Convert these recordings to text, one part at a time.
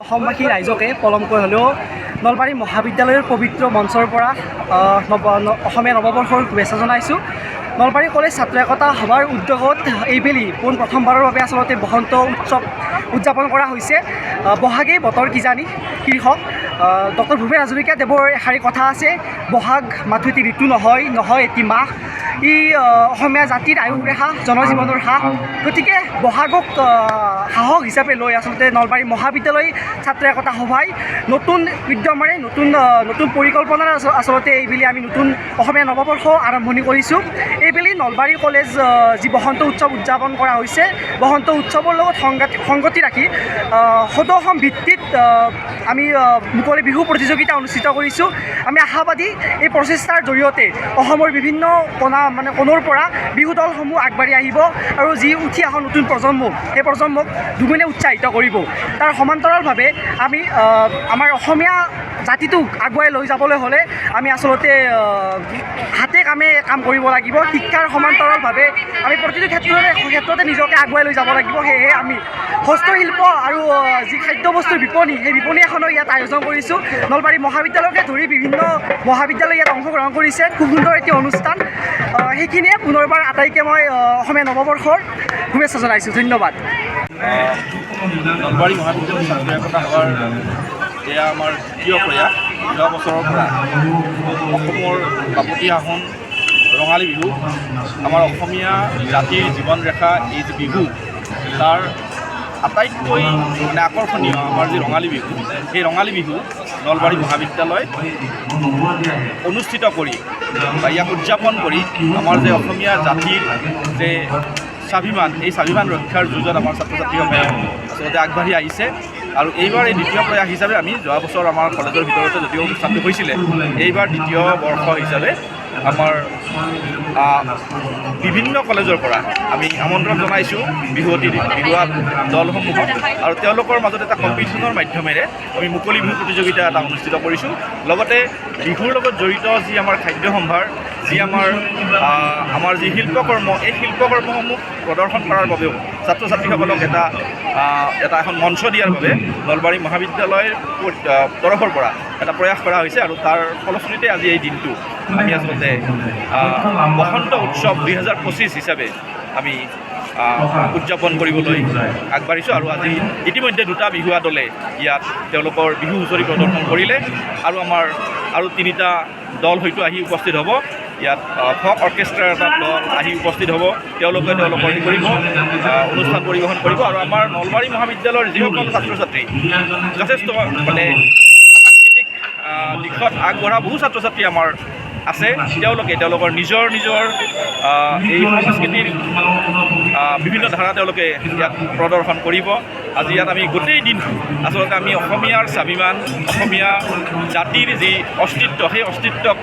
অসমবাসী ৰাইজকে পলমকৈ হ'লেও নলবাৰী মহাবিদ্যালয়ৰ পবিত্ৰ মঞ্চৰ পৰা অসমীয়া নৱবৰ্ষৰ শুভেচ্ছা জনাইছোঁ। নলবাৰী কলেজ ছাত্ৰ একতা সভাৰ উদ্যোগত এইবেলি প্ৰথমবাৰৰ বাবে আচলতে বসন্ত উৎসৱ উদযাপন কৰা হৈছে। বহাগেই বতৰ কিজানি শীৰ্ষক ডক্টৰ ভূপেন হাজৰিকাদেৱৰ এষাৰি কথা আছে, বহাগ মাথো এটি ঋতু নহয় এটি মাহ। ই অসমীয়া জাতিৰ আয়ুস ৰেখা, জনজীৱনৰ হাঁহ। গতিকে বহাগক সাহস হিচাপে লৈ আচলতে নলবাৰী মহাবিদ্যালয় ছাত্ৰ একতা সভাই নতুন উদ্যমেৰে নতুন পৰিকল্পনাৰ আচলতে এইবেলি আমি নতুন অসমীয়া নৱবৰ্ষ আৰম্ভণি কৰিছোঁ। এইবেলি নলবাৰী কলেজ যি বসন্ত উৎসৱ উদযাপন কৰা হৈছে, বসন্ত উৎসৱৰ লগত সংগতি ৰাখি সদৌ অসম ভিত্তিত আমি মুকলি বিহু প্ৰতিযোগিতা অনুষ্ঠিত কৰিছোঁ। আমি আশাবাদী এই প্ৰচেষ্টাৰ জৰিয়তে অসমৰ বিভিন্ন কোণৰ পৰা বিহু দলসমূহ আগবাঢ়ি আহিব আৰু যি উঠি অহা নতুন প্ৰজন্ম, সেই প্ৰজন্মক দুগুণে উৎসাহিত কৰিব। তাৰ সমান্তৰালভাৱে আমি আমাৰ অসমীয়া জাতিটোক আগুৱাই লৈ যাবলৈ হ'লে আমি আচলতে হাতে কাম কৰিব লাগিব। শিক্ষাৰ সমান্তৰালভাৱে আমি প্ৰতিটো ক্ষেত্ৰতে নিজকে আগুৱাই লৈ যাব লাগিব। সেয়েহে আমি হস্তশিল্প আৰু যি খাদ্যবস্তুৰ বিপণী, সেই বিপণী এখনো ইয়াত আয়োজন কৰিছোঁ। নলবাৰী মহাবিদ্যালয়কে ধৰি বিভিন্ন মহাবিদ্যালয় ইয়াত অংশগ্ৰহণ কৰিছে। খুব সুন্দৰ এটি অনুষ্ঠান। সেইখিনিয়ে পুনৰবাৰ আটাইকে মই অসমীয়া নৱবৰ্ষৰ শুভেচ্ছা জনাইছোঁ। ধন্যবাদ। নলবাৰী মহাবিদ্যালয় ছাত্ৰ একতা সভাৰ এয়া আমাৰ দ্বিতীয় প্ৰয়াস। যোৱা বছৰৰ পৰা অসমৰ বাপতি সাহোন ৰঙালী বিহু, আমাৰ অসমীয়া জাতিৰ জীৱন ৰেখা এই যি বিহু, তাৰ আটাইতকৈ আকৰ্ষণীয় আমাৰ যি ৰঙালী বিহু, সেই ৰঙালী বিহু নলবাৰী মহাবিদ্যালয় অনুষ্ঠিত কৰি বা ইয়াক উদযাপন কৰি আমাৰ যে অসমীয়া জাতিৰ যে স্বাভিমান, এই স্বাভিমান ৰক্ষাৰ যুঁজত আমাৰ ছাত্ৰ ছাত্ৰীসকলে আচলতে আগবাঢ়ি আহিছে। আৰু এইবাৰ এই দ্বিতীয় প্ৰয়াস হিচাপে আমি যোৱা বছৰ আমাৰ কলেজৰ ভিতৰতে যদিও অনুষ্ঠানটো হৈছিলে, এইবাৰ দ্বিতীয় বৰ্ষ হিচাপে আমাৰ বিভিন্ন কলেজৰ পৰা আমি আমন্ত্ৰণ জনাইছোঁ বিহুৱা দলসমূহক, আৰু তেওঁলোকৰ মাজত এটা কম্পিটিশ্যনৰ মাধ্যমেৰে আমি মুকলি বিহু প্ৰতিযোগিতা এটা অনুষ্ঠিত কৰিছোঁ। লগতে বিহুৰ লগত জড়িত যি আমাৰ খাদ্য সম্ভাৰ, যি আমাৰ যি শিল্পকৰ্ম, এই শিল্পকৰ্মসমূহ প্ৰদৰ্শন কৰাৰ বাবেও ছাত্ৰ ছাত্ৰীসকলক এখন মঞ্চ দিয়াৰ বাবে নলবাৰী মহাবিদ্যালয়ৰ তৰফৰ পৰা এটা প্ৰয়াস কৰা হৈছে। আৰু তাৰ ফলশ্ৰুতিতে আজি এই দিনটো আমি আচলতে বসন্ত উৎসৱ 2025 হিচাপে আমি উদযাপন কৰিবলৈ আগবাঢ়িছোঁ। আৰু আজি ইতিমধ্যে দুটা বিহুৱা দলে ইয়াত তেওঁলোকৰ বিহু হুঁচৰি প্ৰদৰ্শন কৰিলে, আৰু আমাৰ আৰু তিনিটা দল হয়তো আহি উপস্থিত হ'ব। ইয়াত ফক অৰ্কেষ্ট্ৰাৰ এটা দল আহি উপস্থিত হ'ব, তেওঁলোকে তেওঁলোকৰ অনুষ্ঠান পৰিৱেশন কৰিব। আৰু আমাৰ নলবাৰী মহাবিদ্যালয়ৰ যিসকল ছাত্ৰ ছাত্ৰী যথেষ্ট সাংস্কৃতিক দিশত আগবঢ়া বহু ছাত্ৰ ছাত্ৰী আমাৰ আছে, তেওঁলোকৰ নিজৰ এই সংস্কৃতিৰ বিভিন্ন ধাৰা তেওঁলোকে ইয়াত প্ৰদৰ্শন কৰিব। আজি ইয়াত আমি গোটেই দিনটো আচলতে আমি অসমীয়াৰ স্বাভিমান, অসমীয়া জাতিৰ যি অস্তিত্ব, সেই অস্তিত্বক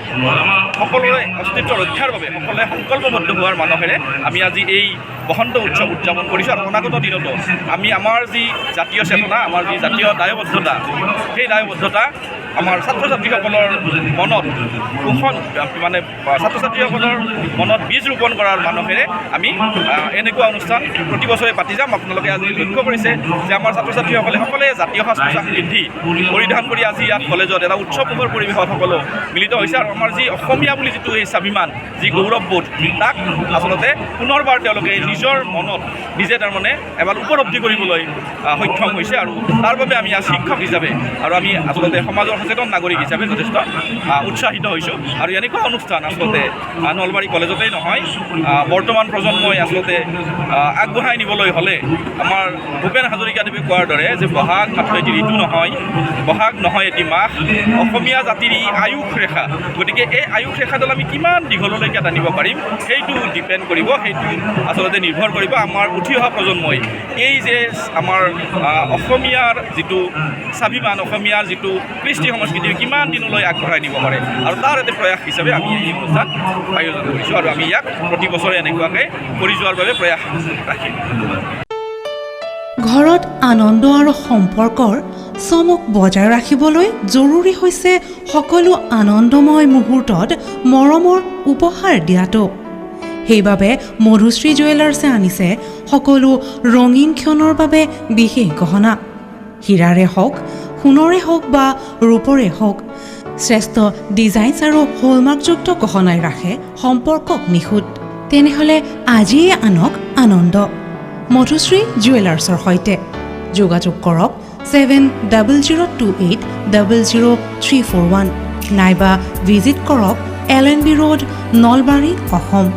সকলোৰে অস্তিত্ব ৰক্ষাৰ বাবে সকলোৱে সংকল্পবদ্ধ হোৱাৰ মানসেৰে আমি আজি এই বসন্ত উৎসৱ উদযাপন কৰিছোঁ। আৰু অনাগত দিনতো আমি আমাৰ যি জাতীয় চেতনা, আমাৰ যি জাতীয় দায়বদ্ধতা, সেই দায়বদ্ধতা আমাৰ ছাত্ৰ ছাত্ৰীসকলৰ মনত ছাত্ৰ ছাত্ৰীসকলৰ মনত বীজ ৰোপণ কৰাৰ মানসেৰে আমি এনেকুৱা অনুষ্ঠান প্ৰতি বছৰে পাতি যাম। আপোনালোকে আজি লক্ষ্য কৰিছে যে আমাৰ ছাত্ৰ ছাত্ৰীসকলে সকলোৱে জাতীয় সাজ পোছাক পিন্ধি পৰিধান কৰি আজি ইয়াত কলেজত এটা উৎসৱমুখৰ পৰিৱেশত সকলো মিলিত হৈছে। আৰু আমাৰ যি অসমীয়া বুলি যিটো এই স্বাভিমান, যি গৌৰৱবোধ, তাক আচলতে পুনৰবাৰ তেওঁলোকে নিজৰ মনত নিজে এবাৰ উপলব্ধি কৰিবলৈ সক্ষম হৈছে। আৰু তাৰ বাবে আমি আজি শিক্ষক হিচাপে আৰু আমি আচলতে সমাজৰ সচেতন নাগৰিক হিচাপে যথেষ্ট উৎসাহিত হৈছোঁ। আৰু এনেকুৱা অনুষ্ঠান আচলতে নলবাৰী কলেজতেই নহয়, বৰ্তমান প্ৰজন্মই আচলতে আগবঢ়াই নিবলৈ হ'লে আমাৰ ভূপেন হাজৰিকাদেৱে কোৱাৰ দৰে যে বহাগ মাথো এটি ঋতু নহয়, বহাগ নহয় এটি মাহ, অসমীয়া জাতিৰ ই আয়ুস ৰেখা। গতিকে এই আয়ুস ৰেখাডাল আমি কিমান দীঘললৈকে টানিব পাৰিম, সেইটো ডিপেণ্ড কৰিব, সেইটো আচলতে নিৰ্ভৰ কৰিব আমাৰ উঠি অহা প্ৰজন্মই এই যে আমাৰ অসমীয়াৰ যিটো স্বাভিমান, অসমীয়াৰ যিটো কৃষ্টি সংস্কৃতি কিমান দিনলৈ আগবঢ়াই নিব পাৰে। আৰু তাৰ এটা প্ৰয়াস হিচাপে আমি এই অনুষ্ঠান আয়োজন কৰিছোঁ, আৰু আমি ইয়াক প্ৰতি বছৰে এনেকুৱাকৈ কৰি যোৱাৰ বাবে প্ৰয়াস ৰাখিম। ঘৰত আনন্দ আৰু সম্পৰ্কৰ চমক বজাই ৰাখিবলৈ জৰুৰী হৈছে সকলো আনন্দময় মুহূৰ্তত মৰমৰ উপহাৰ দিয়াটো। সেইবাবে মধুশ্ৰী জুৱেলাৰ্ছে আনিছে সকলো ৰঙীন ক্ষণৰ বাবে বিশেষ গহনা। হীৰাৰে হওক, সোণৰে হওক বা ৰূপৰে হওক, শ্ৰেষ্ঠ ডিজাইনছ আৰু হলমাৰ্কযুক্ত গহনাই ৰাখে সম্পৰ্কক নিখুঁত। তেনেহ'লে আজিয়ে আনক আনন্দ মধুশ্ৰী জুৱেলাৰ্ছৰ সৈতে। যোগাযোগ কৰক 7002800341 নাইবা ভিজিট কৰক LNB ৰোড, নলবাৰী, অসম।